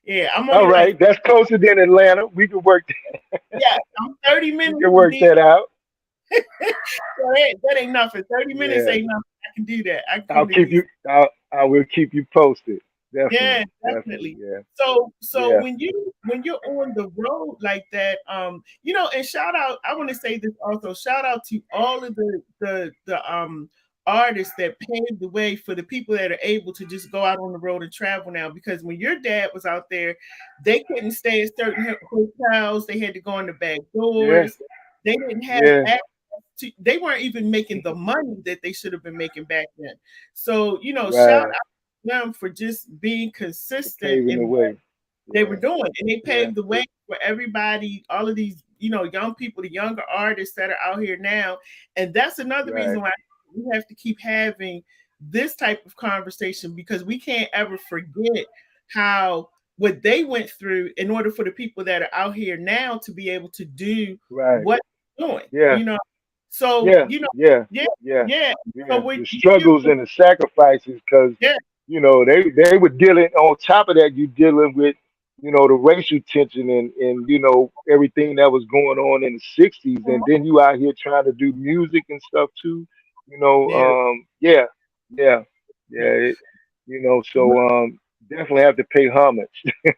Yeah, I'm All only like, right. That's closer than Atlanta. yeah, I'm 30 We minutes can from work DC. that out. So that ain't nothing. 30 minutes Yeah. ain't nothing. I can do that. I can I'll come to keep DC. you. I will keep you posted. Definitely. Yeah, Definitely. definitely. Yeah. So Yeah. when you're on the road like that, and shout out, I want to say this also, shout out to all of the artists that paved the way for the people that are able to just go out on the road and travel now. Because when your dad was out there, they couldn't stay at certain hotels, they had to go in the back Yeah. doors, they didn't have Yeah. access to, they weren't even making the money that they should have been making back then. So, shout Right. them for just being For consistent paving the in what way. they Yeah. were doing. And they Yeah. paved the way for everybody, all of these, young people, the younger artists that are out here now. And that's another Right. reason why we have to keep having this type of conversation because we can't ever forget how what they went through in order for the people that are out here now to be able to do Right. what they're doing, Yeah. So, Yeah. Yeah. yeah, Yeah. yeah. So Yeah. when The you, struggles and the sacrifices, because yeah, they were dealing. On top of that, you dealing with the racial tension and everything that was going on in the '60s, and then you out here trying to do music and stuff too. yeah, Yeah. Yeah. yeah. Yeah. So definitely have to pay homage and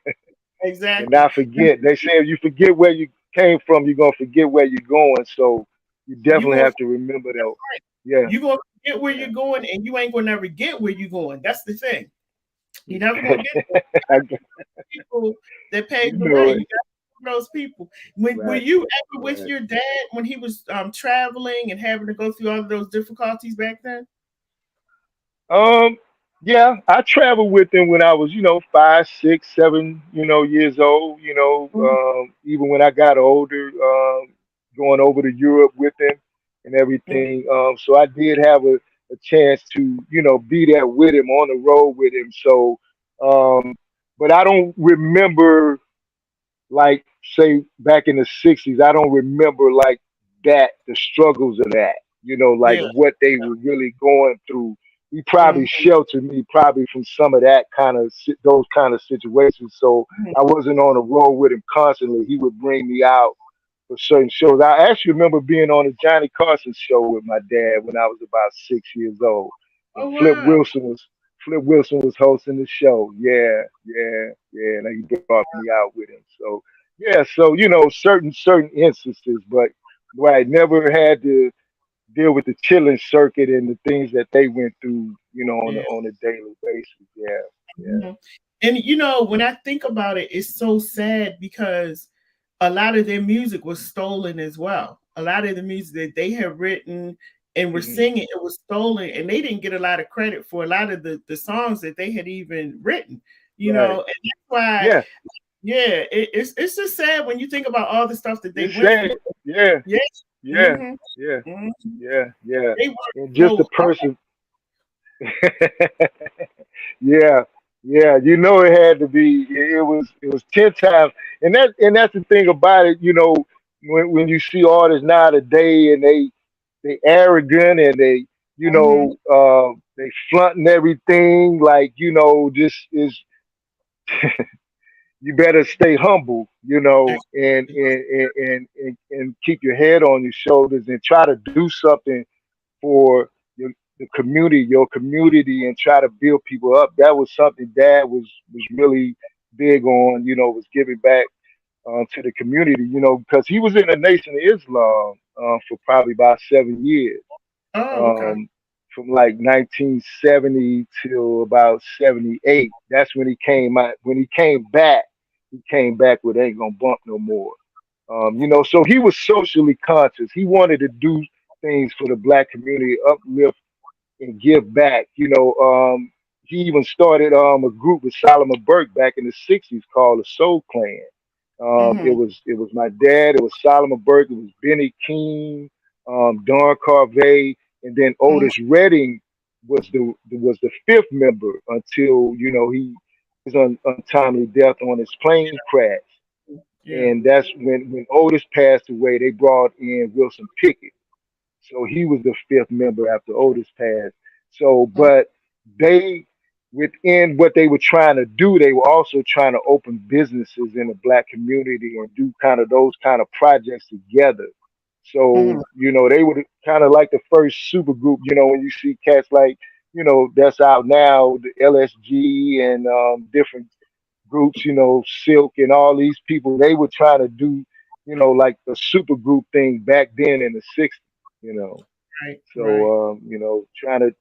Exactly. not forget. They say if you forget where you came from, you're gonna forget where you're going. So you You definitely gonna have to remember that. Yeah, you gonna get where yeah. you're going, and you ain't gonna never get where you're going. That's the thing. You're never gonna get there. I People that you paved the way. know You it. got those people. When were Right, you ever with right. your dad when he was traveling and having to go through all of those difficulties back then? Um, yeah, I traveled with him when I was, 5, 6, 7, years old. Mhm, Even when I got older, going over to Europe with him and mhm. everything. So I did have a chance to, be there with him on the road with him. So, but I don't remember like say back in the '60s. I don't remember like that the struggles of that. Like Yeah. what they were really going through. He probably Mhm, sheltered me probably from some of that kind of those kind of situations. So mhm, I wasn't on the road with him constantly. He would bring me out for certain shows. I actually remember being on a Johnny Carson show with my dad when I was about 6 years old, and oh wow. Flip Wilson was hosting the show. Yeah, yeah, yeah, and he brought me out with him. So yeah, so certain instances, but right, never had to deal with the chilling circuit and the things that they went through, Yeah. on a daily basis. Yeah, yeah. Mhm. And when I think about it, it's so sad because a lot of their music was stolen as well. A lot of the music that they had written and were Mhm. singing, it was stolen, and they didn't get a lot of credit for a lot of the songs that they had even written. Right. And that's why, Yeah. yeah, it's just sad when you think about all the stuff that they It's went through. sad. Yeah. Yeah, Yeah. hmm Yeah. hmm Yeah. Yeah. they were And just the so. person. Yeah. Yeah. It had to be. It was 10 times. And that's the thing about it. When you see artists now today and they arrogant and Mhm. they fronting everything like just is you better stay humble, and keep your head on your shoulders and try to do something for your community, and try to build people up. That was something Dad was really big on. Was giving back to the community, because he was in the Nation of Islam for probably about 7 years, Oh, okay. um, from like 1970 till about 78. That's when he came out. When he came back with "Ain't Gonna Bump No More." So he was socially conscious. He wanted to do things for the black community, uplift and give back. He even started a group with Solomon Burke back in the '60s called the Soul Clan. It Mm-hmm. was my dad, it was Solomon Burke, it was Benny King, Don Carvey, and then Mm-hmm. Otis Redding was the fifth member until his untimely death on his plane crash. Yeah. And that's when Otis passed away. They brought in Wilson Pickett, so he was the fifth member after Otis passed. So, but they, within what they were trying to do, they were also trying to open businesses in the black community and do kind of those kind of projects together. Mm-hmm. So, they were kind of like the first super group, when you see cats like, that's out now, the LSG and different groups, Silk and all these people, they were trying to do, like the super group thing back then in the '60s, you know. Right. Right. So, trying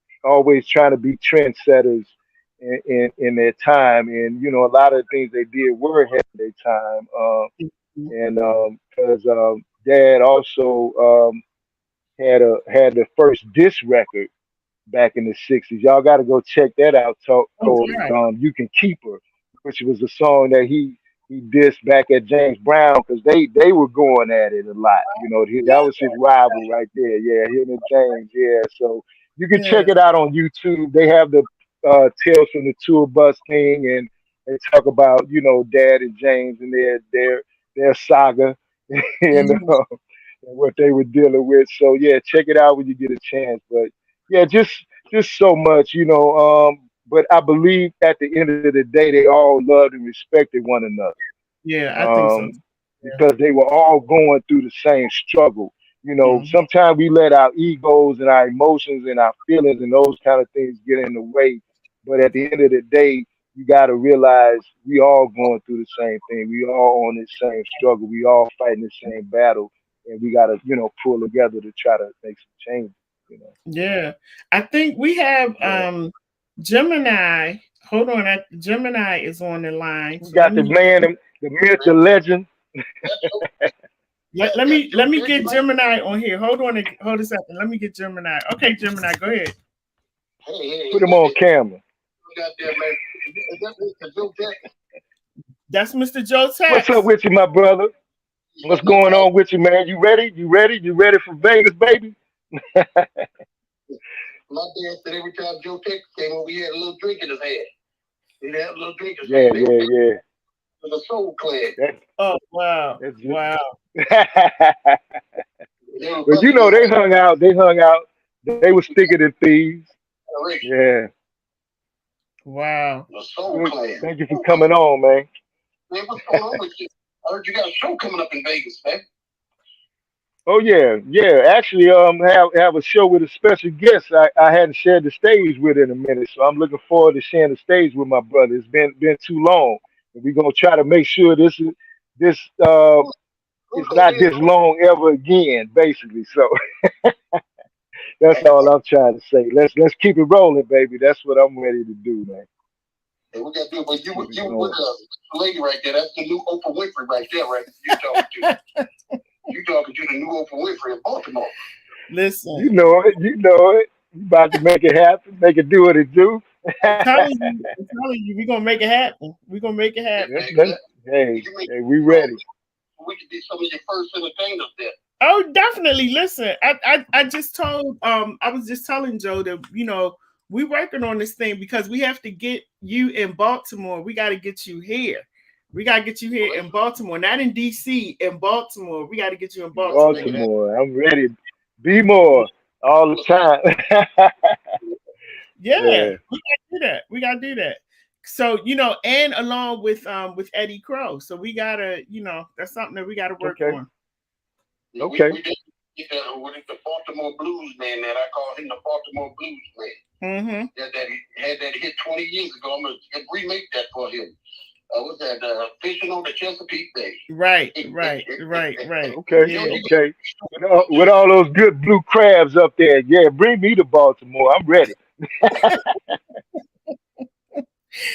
to be trendsetters in their time. And, a lot of the things they did were ahead of their time. Mhm. And because Dad also had the first disc record back in the '60s. Y'all got to go check that out. Oh, Called right. "You Can Keep Her," which was a song that he dissed back at James Brown because they were going at it a lot. That Yeah. was his rival right there. Yeah, him and James. Yeah, so you can check Yeah. it out on YouTube. They have the Tales from the Tour Bus thing, and they talk about Dad and James and their saga and Mm-hmm. what they were dealing with. So yeah, check it out when you get a chance. But yeah, just so much, but I believe at the end of the day, they all loved and respected one another, Yeah, I think so. Yeah. because they were all going through the same struggle. Mm-hmm. Sometimes we let our egos and our emotions and our feelings and those kind of things get in the way. But at the end of the day, you got to realize we all going through the same thing. We all on the same struggle. We all fighting the same battle, and we got to pull together to try to make some changes. You know. Yeah. I think we have Yeah. Gemini. Hold on, Gemini is on the line. We So let got the me man, the myth, the legend. let me get Gemini on here. Hold a second. Let me get Gemini. Okay, Gemini, go ahead. Put him on camera. That's Mr. Joe What's up Tex. with you, my brother? What's going on with you, man? You ready? You ready? You ready for Vegas, baby? My dad said every time Joe Tex came over, he had a little drink in his hand. He'd have a little drink in his Yeah, hand. They yeah, yeah. was a soul clan. Oh wow. That's it. Wow. They were But busting they hung out. They hung out. They were sticking to thieves. rich. Yeah. Wow. The soul Good. clan. Thank you for coming on, man. Man, what's going on with you? I heard you got a show coming up in Vegas, man. Oh yeah, yeah. Actually, have a show with a special guest. I hadn't shared the stage with in a minute, so I'm looking forward to sharing the stage with my brother. It's been too long, and we're gonna try to make sure this Who's is gonna not be this long ever again. Basically, so that's hey, all I'm trying to say. Let's keep it rolling, baby. That's what I'm ready to do, man. hey, we got to do it, but Let's keep it you with going. a lady right there. That's the new Oprah Winfrey right there, right? You talking to. You talking to the new Oprah Winfrey in Baltimore. Listen, You know it. You know it. You about to make it happen. Make it do what it do. I'm telling you, we're gonna make it happen. We're gonna make it happen. Let's, hey, You make hey, we ready. we could be some of your first entertainers there. Oh, definitely. Listen, I just told I was just telling Joe that we working on this thing because we have to get you in Baltimore. We got to get you here. We got to get you here in Baltimore, not in DC, in Baltimore. We got to get you in Baltimore. Baltimore. I'm ready. Be more all the time. Yeah, Yeah. we got to do that. We got to do that. So, and along with Eddie Crow. So we gotta, that's something that we gotta work Okay. on. Yeah, Okay. we did what is the Baltimore Blues man that I call him the Baltimore Blues man. Mm-hmm. That he had that hit 20 years ago. I'm gonna remake that for him. what's that? Fishing on the Chesapeake Bay. Right. Okay, Yeah. okay. With all those good blue crabs up there, yeah, bring me to Baltimore. I'm ready.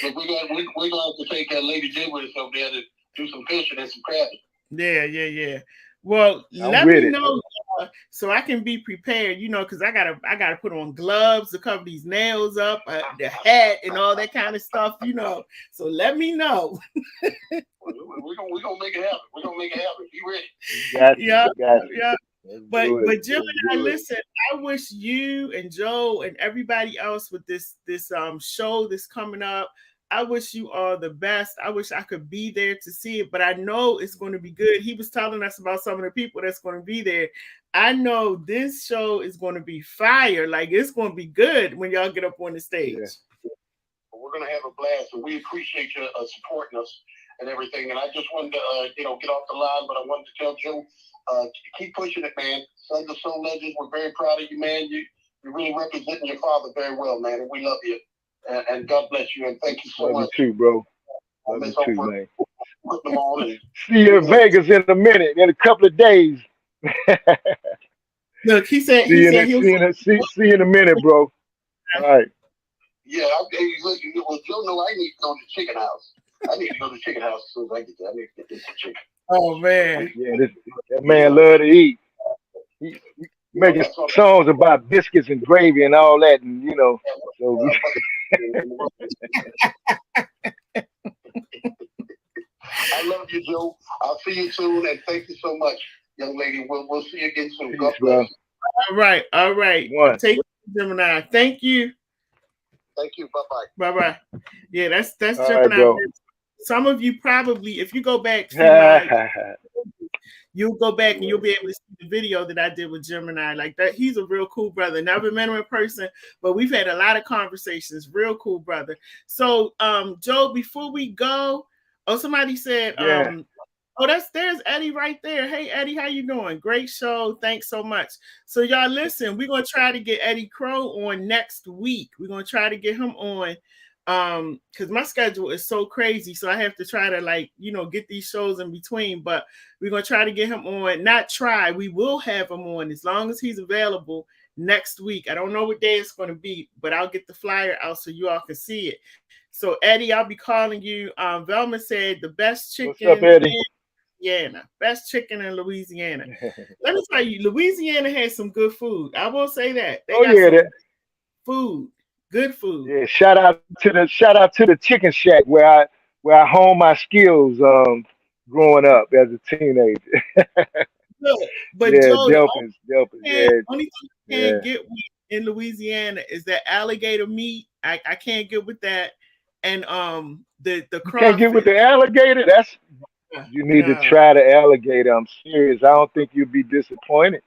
But we're gonna have to take LadyJ with us over there to do some fishing and some crabbing. Yeah. Well, I'm let with me it. know so I can be prepared. Because I gotta put on gloves to cover these nails up, the hat, and all that kind of stuff. So let me know. We're gonna make it happen. We're gonna make it happen. Be ready. Got you. Yeah, Got you. yeah. Let's But do it. Jim Let's and I, do it. listen, I wish you and Joe and everybody else with this show that's coming up, I wish you all the best. I wish I could be there to see it, but I know it's going to be good. He was telling us about some of the people that's going to be there. I know this show is going to be fire. Like, it's going to be good when y'all get up on the stage. Yeah. We're going to have a blast, and we appreciate you supporting us and everything. And I just wanted to, get off the line, but I wanted to tell Joe, keep pushing it, man. Sons of Soul Legends, we're very proud of you, man. You're really representing your father very well, man, and we love you. And God bless you, and thank you so Love much. you too, bro. Love you too, man. Put them on and See you in Vegas in a minute, in a couple of days. Look, he said See he'll you in a minute, bro. All right. yeah, well, Joe, know I need to go to the chicken house. I need to go to the chicken house as soon as I get there. I need to get this chicken. Oh man. Yeah, that man love to eat. He making songs about biscuits and gravy and all that, and so I love you, Joe. I'll see you soon, and thank you so much, young lady. We'll see you again soon. God bless. All right. One. Take Gemini. Thank you. Thank you. Bye-bye. Bye. Yeah, that's All Gemini. right, bro. Some of you probably, if you go back to you'll go back and you'll be able to see the video that I did with Gemini. Like that, he's a real cool brother. Never met him in person, but we've had a lot of conversations. Real cool brother. So, Joe, before we go, somebody said, Yeah. there's Eddie right there. Hey, Eddie, how you doing? Great show. Thanks so much. So, y'all, listen, we're gonna try to get Eddie Crow on next week. We're gonna try to get him on. Because my schedule is so crazy, so I have to try to get these shows in between, but we're gonna try to get him on. We will have him on as long as he's available next week. I don't know what day it's going to be, but I'll get the flyer out so you all can see it. So Eddie, I'll be calling you. Velma said the best chicken. What's up, Eddie? Louisiana. Best chicken in Louisiana. Let me tell you, Louisiana has some good food. I will say that. They got some food. Good food. Yeah, shout out to the chicken shack where I honed my skills growing up as a teenager. Good. But yeah, Joe, Delpins, only thing you can't get with in Louisiana is that alligator meat. I can't get with that. And the crawfish. You can't get with the alligator? You need to try the alligator. I'm serious. I don't think you'll be disappointed.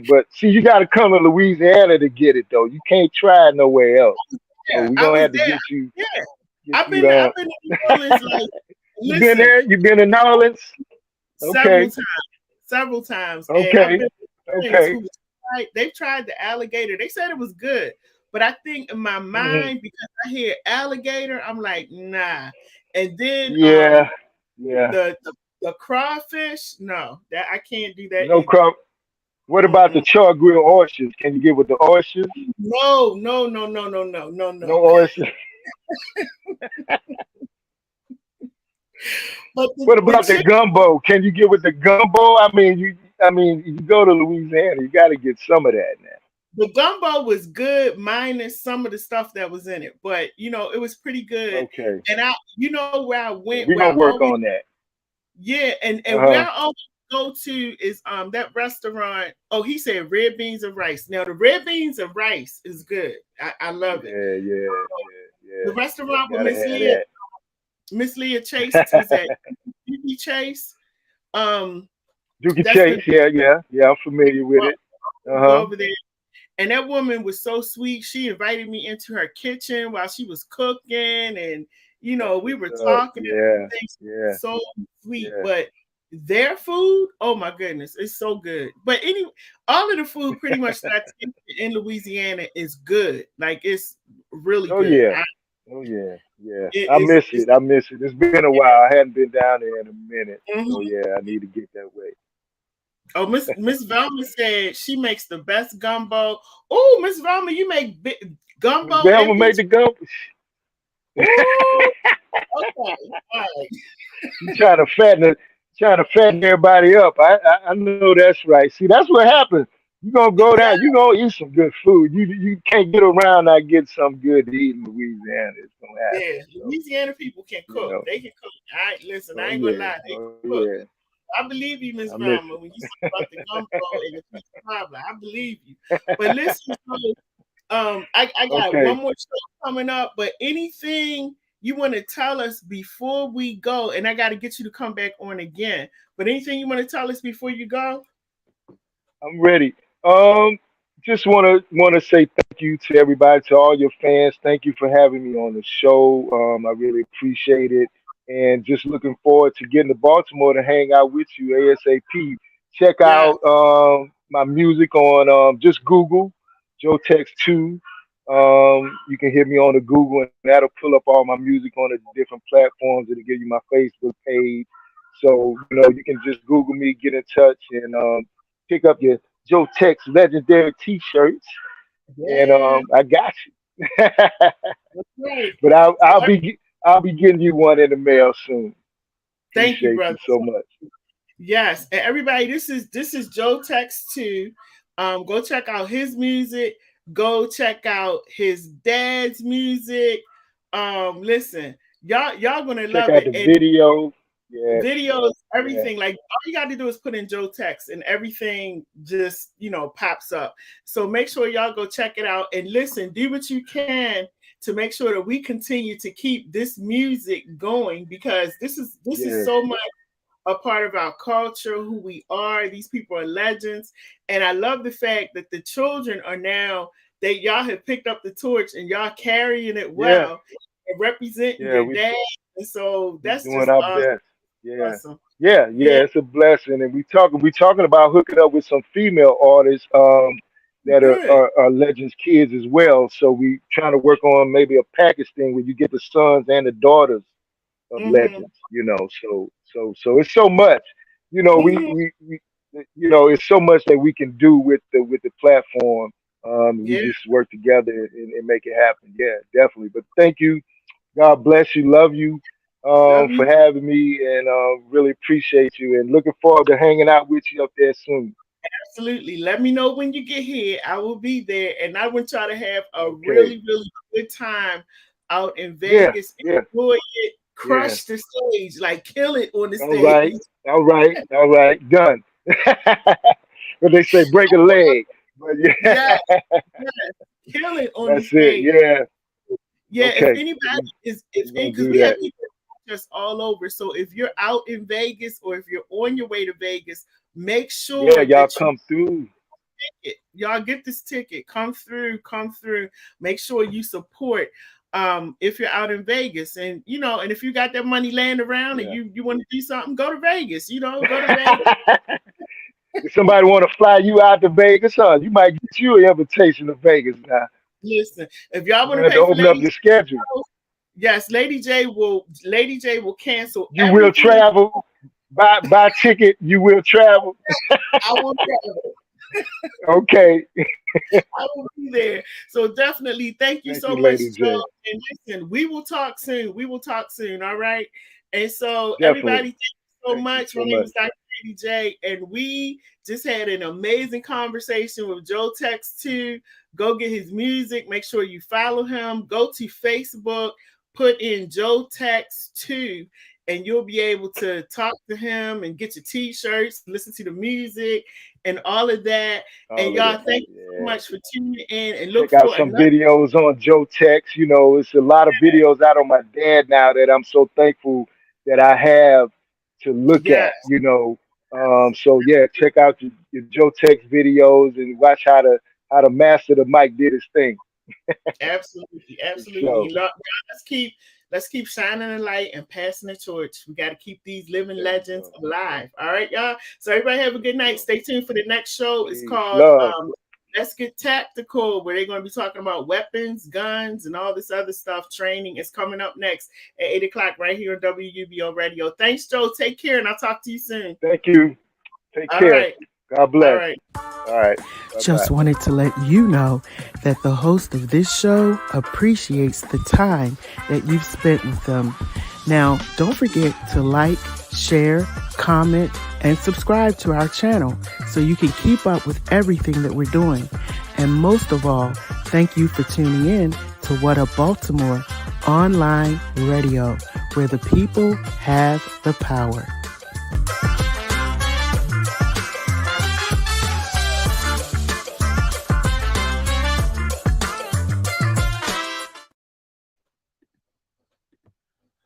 But see, you got to come to Louisiana to get it though. You can't try it nowhere else. Yeah, so we're gonna have to get you. Yeah, get I've you been down. to New Orleans. You been there? You been to New Orleans? Okay. Several times. Okay. And I've been they've tried the alligator. They said it was good, but I think in my mind, because I hear alligator, I'm like, nah. And then the crawfish, no, that I can't do that. No craw. What about the char grill oysters? Can you get with the oysters? No. No oysters. What about the gumbo? Can you get with the gumbo? I mean, you go to Louisiana, you got to get some of that now. The gumbo was good, minus some of the stuff that was in it, but it was pretty good. Okay. And where I went. We're gonna work on that. Yeah, and where I always go to is that restaurant. Oh, he said red beans and rice. Now the red beans and rice is good. I love it. Yeah. The restaurant with Miss Leah Chase was at Dookie Chase. Dookie Chase, yeah, I'm familiar with it. Go over there. And that woman was so sweet. She invited me into her kitchen while she was cooking, and we were talking. Yeah. So sweet, but their food, oh my goodness, it's so good. But anyway, all of the food pretty much that in Louisiana is good. Like it's really good. Oh yeah, yeah. It I is. miss it. I miss it. It's been a while. I hadn't been down there in a minute. So Mhm. yeah, I need to get that way. Oh, Miss Velma said she makes the best gumbo. Oh, Miss Velma, you make Miss gumbo Velma and made peach. the go. Ooh, okay, all right. She trying to fatten everybody up. I know that's right. See, that's what happens. You gonna go Yeah, down. You gonna eat some good food. You can't get around not getting some good to eat in Louisiana. It's gonna happen. yeah. So Louisiana people can you cook. know. They can cook. I listen. I Oh ain't gonna yeah. lie. They Oh can cook. yeah. I believe you, Miss I miss Velma, it. when you talk about the gumbo and the peach cobbler. I believe you. But listen, so, I got one Okay. more show coming up. But anything you want to tell us before we go, and I got to get you to come back on again. But anything you want to tell us before you go? I'm ready. Um, just wanna say thank you to everybody, to all your fans. Thank you for having me on the show. I really appreciate it, and just looking forward to getting to Baltimore to hang out with you ASAP. Check Yeah, out my music on just Google Joe Tex II. You can hit me on the Google, and that'll pull up all my music on the different platforms. It'll give you my Facebook page. So you can just Google me, get in touch, and pick up your Joe Tex legendary T-shirts, and yeah, I got you. that's right. But So I'll be getting you one in the mail soon. thank you, Appreciate you brother. so much. Yes, and everybody, this is Joe Tex II. Go check out his music. Go check out his dad's music. Listen, y'all gonna Check love out it. the And video. Yeah, videos, yeah, everything. Like all you got to do is put in Joe Tex, and everything just pops up. So make sure y'all go check it out and listen. Do what you can to make sure that we continue to keep this music going because this is yeah, so much a part of our culture, who we are. These people are legends. And I love the fact that the children are now, that y'all have picked up the torch and y'all carrying it yeah, well and representing yeah. your dad. And so We that's doing just our awesome. best. Yeah. Awesome. Yeah, Yeah, yeah, it's a blessing, and we talking about hooking up with some female artists that good. are Legends kids as well. So we trying to work on maybe a package thing where you get the sons and the daughters of Mm-hmm. Legends. So it's so much. You know, Mm-hmm. we it's so much that we can do with the platform. We Yeah. just work together and make it happen. Yeah, definitely. But thank you. God bless you. Love you Love you. for having me, and really appreciate you. And looking forward to hanging out with you up there soon. Absolutely. Let me know when you get here. I will be there. And I want y'all to have a Okay. really, really good time out in Yeah. Vegas. Yeah. Enjoy it. Yeah. Crush the stage. Like kill it on the All right. stage. All right. All right. Done. But they say break a leg. But Yeah, yeah, yeah. Kill it on the that's it. stage. Yeah. Yeah, if Okay. anybody We is if we gonna because do we have that. people just all over. So if you're out in Vegas or if you're on your way to Vegas, make Yeah, sure y'all that you come through. y'all get this ticket. Come through, come through. Make sure you support if you're out in Vegas. And if you got that money laying around and Yeah. you want to do something, go to Vegas, go to Vegas. If somebody want to fly you out to Vegas, huh? You might get you an invitation to Vegas now. Listen, if y'all You want to have to pay for open up Lady J, your schedule. yes, Lady J will cancel You will everything. travel. Buy ticket. You will travel. I will travel. Okay. I will be there. So definitely thank you Thank so you, much, Lady Joe. J. And listen, we will talk soon. We will talk soon. All right. And so everybody, Definitely. thank you so Thank you much. My so name much. is Dr. Lady J, and we just had an amazing conversation with Joe Tex II. Go get his music. Make sure you follow him. Go to Facebook, put in Joe Tex II, and you'll be able to talk to him and get your t-shirts, listen to the music, and all of that. And All of y'all, that. thank you so Yeah. much for tuning in and look Check out for some another. videos on Joe Tex. It's a lot of videos out on my dad now that I'm so thankful that I have to look Yeah, at. So yeah, check out your Joe Tex videos and watch how the master the mic did his thing. absolutely, For absolutely. sure. Let's keep shining the light and passing the torch. We got to keep these living There we legends go. alive. All right, y'all. So everybody have a There good we night. go. Stay tuned for the next show. It's Peace. called Love. Let's Get Tactical, where they're going to be talking about weapons, guns, and all this other stuff. Training is coming up next at 8 o'clock right here on WUBO Radio. Thanks, Joe. Take care, and I'll talk to you soon. Thank you. Take All care. right. God bless. All right. All right. Just wanted to let you know that the host of this show appreciates the time that you've spent with them. Now, don't forget to like, share, comment, and subscribe to our channel so you can keep up with everything that we're doing. And most of all, thank you for tuning in to What Up Baltimore online radio, where the people have the power.